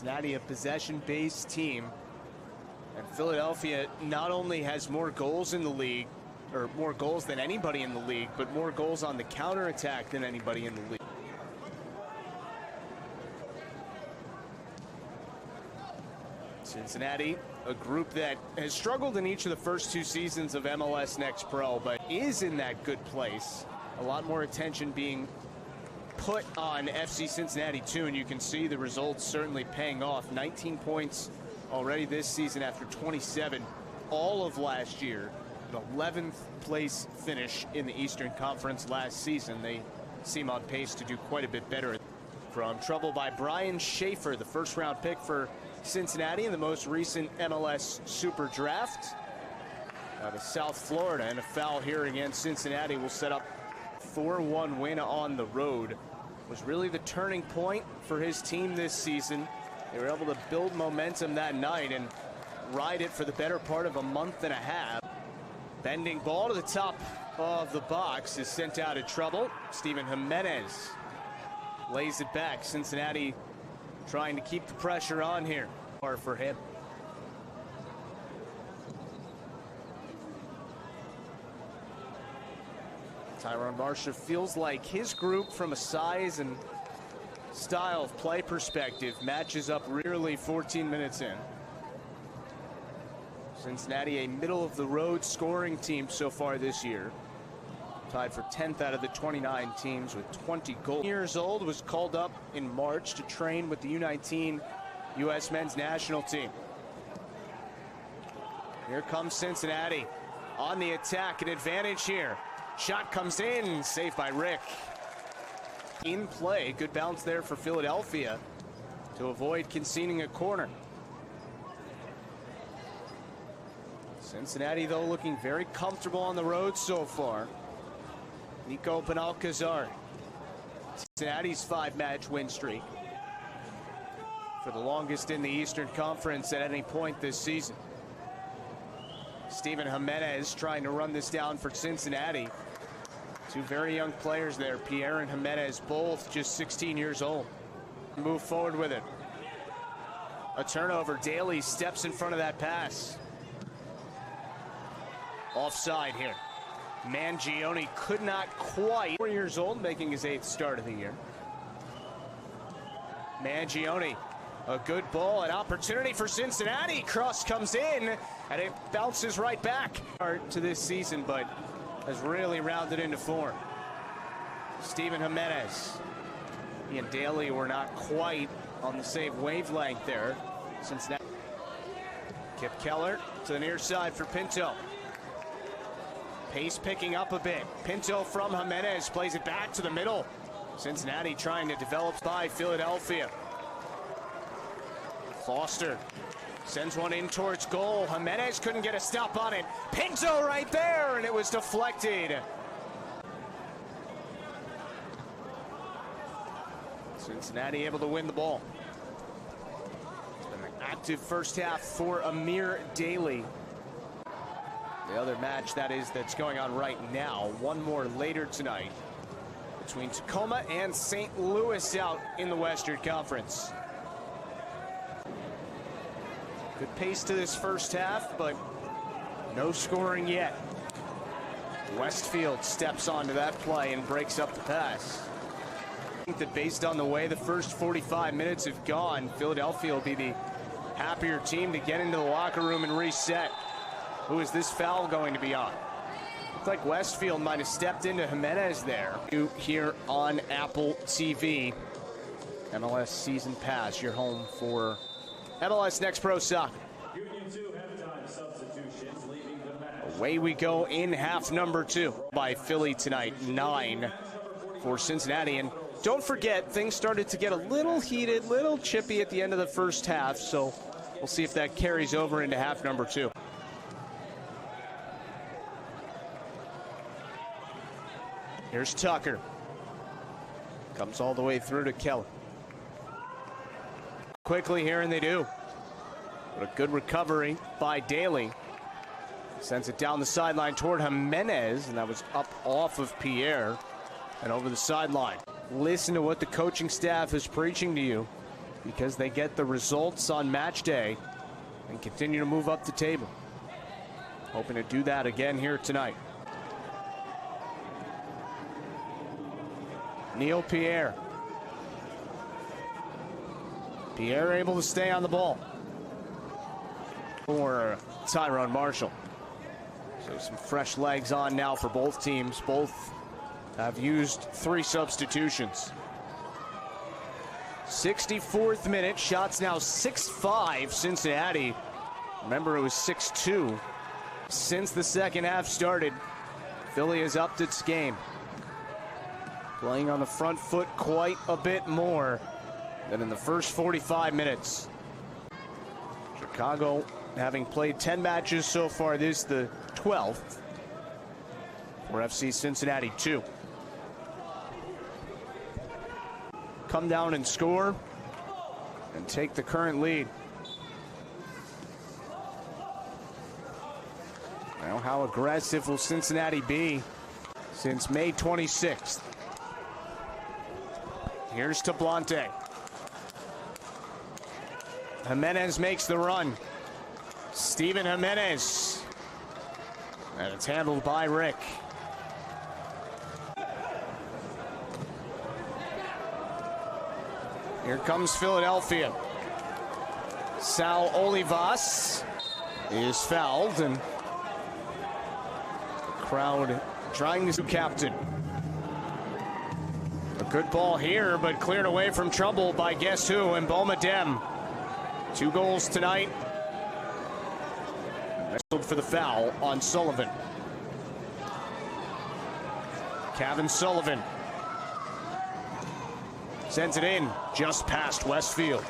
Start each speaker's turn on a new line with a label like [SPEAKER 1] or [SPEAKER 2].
[SPEAKER 1] Cincinnati, a possession-based team. And Philadelphia not only has more goals in the league, or more goals than anybody in the league, but more goals on the counterattack than anybody in the league. Cincinnati, a group that has struggled in each of the first two seasons of MLS Next Pro, but is in that good place. A lot more attention being put on FC Cincinnati too, and you can see the results certainly paying off. 19 points already this season after 27 all of last year. An 11th place finish in the Eastern Conference last season. They seem on pace to do quite a bit better. From trouble by Brian Schaefer, the first round pick for Cincinnati in the most recent MLS Super Draft out of South Florida, and a foul here against Cincinnati will set up 4-1 win on the road. Was really the turning point for his team this season. They were able to build momentum that night and ride it for the better part of a month and a half. Bending ball to the top of the box is sent out of trouble. Stiven Jiménez lays it back. Cincinnati trying to keep the pressure on here. Or for him. Tyrone Marcia feels like his group, from a size and style of play perspective, matches up really 14 minutes in. Cincinnati, a middle-of-the-road scoring team so far this year. Tied for 10th out of the 29 teams with 20 goals. Years old, was called up in March to train with the U19 U.S. men's national team. Here comes Cincinnati on the attack, an advantage here. Shot comes in, saved by Rick. In play, good bounce there for Philadelphia to avoid conceding a corner. Cincinnati, though, looking very comfortable on the road so far. Nico Benalcazar, Cincinnati's 5-match win streak, for the longest in the Eastern Conference at any point this season. Stiven Jiménez trying to run this down for Cincinnati. Two very young players there, Pierre and Jiménez, both just 16 years old. Move forward with it. A turnover. Daly steps in front of that pass. Offside here. Mangione could not quite. 4 years old, making his 8th start of the year. Mangione, a good ball, an opportunity for Cincinnati. Cross comes in, and it bounces right back. Start to this season, but has really rounded into form. Stiven Jiménez. He and Daly were not quite on the same wavelength there. Cincinnati. Kip Keller to the near side for Pinto. Pace picking up a bit. Pinto from Jiménez plays it back to the middle. Cincinnati trying to develop by Philadelphia. Foster sends one in towards goal. Jiménez couldn't get a stop on it. Pinto right there, and it was deflected. Cincinnati able to win the ball. It's been an active first half for Amir Daly. The other match, that is, that's going on right now. One more later tonight between Tacoma and St. Louis out in the Western Conference. Good pace to this first half, but no scoring yet. Westfield steps onto that play and breaks up the pass. I think that based on the way the first 45 minutes have gone, Philadelphia will be the happier team to get into the locker room and reset. Who is this foul going to be on? Looks like Westfield might have stepped into Jiménez there. Here on Apple TV, MLS Season Pass, your home for MLS Next Pro Soccer. Away we go in half number 2 by Philly tonight, 9 for Cincinnati. And don't forget, things started to get a little heated, little chippy at the end of the first half, so we'll see if that carries over into half number 2. Here's Tucker. Comes all the way through to Keller. Quickly here, and they do. But a good recovery by Daly. Sends it down the sideline toward Jiménez, and that was up off of Pierre and over the sideline. Listen to what the coaching staff is preaching to you. because they get the results on match day and continue to move up the table. Hoping to do that again here tonight. Neil Pierre. Pierre able to stay on the ball for Tyrone Marshall. So some fresh legs on now for both teams. Both have used 3 substitutions. 64th minute, shots now 6-5 Cincinnati. Remember, it was 6-2 since the second half started. Philly has upped its game, playing on the front foot quite a bit more than in the first 45 minutes. Chicago, having played 10 matches so far, this is the 12th for FC Cincinnati 2. Come down and score and take the current lead. Now, how aggressive will Cincinnati be since May 26th? Here's to Blante. Jiménez makes the run. Stiven Jiménez. And it's handled by Rick. Here comes Philadelphia. Sal Olivas is fouled, and the crowd trying to captain. A good ball here, but cleared away from trouble by guess who, and Mboma Dem. 2 goals tonight. For the foul on Sullivan. Kevin Sullivan sends it in just past Westfield.